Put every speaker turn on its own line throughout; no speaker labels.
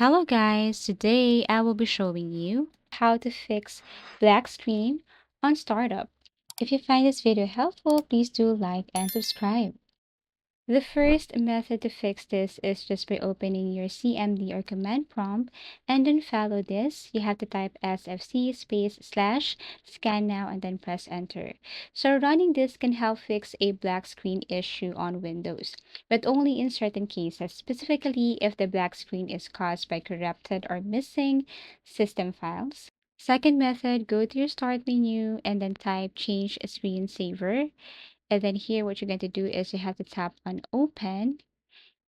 Hello guys, today I will be showing you how to fix black screen on startup. If you find this video helpful, please do like and subscribe. The first method to fix this is just by opening your CMD or command prompt and then follow this. You have to type sfc space slash scan now and then press enter. So running this can help fix a black screen issue on Windows, but only in certain cases, specifically if the black screen is caused by corrupted or missing system files. Second method, go to your start menu and then type change screensaver, and then here, what you're going to do is you have to tap on open.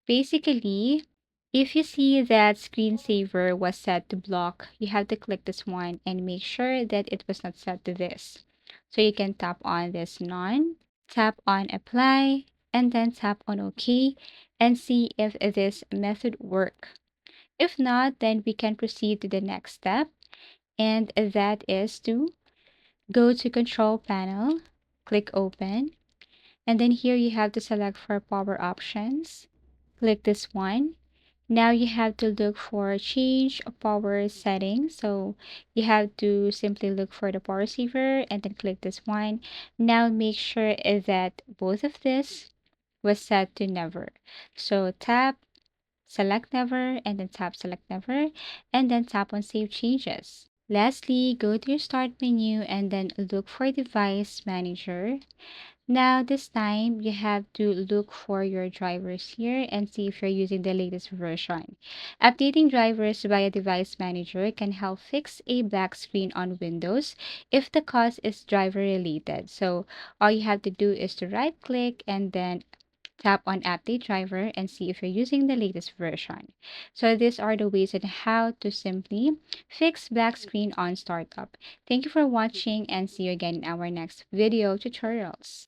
Basically, if you see that screensaver was set to block, you have to click this one and make sure that it was not set to this. So you can tap on this none, tap on apply, and then tap on OK and see if this method work. If not, then we can proceed to the next step, and that is to go to control panel, click open, and then here you have to select for power options. Click this one. Now you have to look for change power settings. So you have to simply look for the power saver and then click this one. Now make sure that both of this was set to never. So tap select never and then tap select never and then tap on save changes. Lastly, go to your start menu and then look for device manager. Now, this time you have to look for your drivers here and see if you're using the latest version. Updating drivers via Device Manager can help fix a black screen on Windows if the cause is driver related. So, all you have to do is to right click and then tap on Update Driver and see if you're using the latest version. So, these are the ways on how to simply fix black screen on startup. Thank you for watching and see you again in our next video tutorials.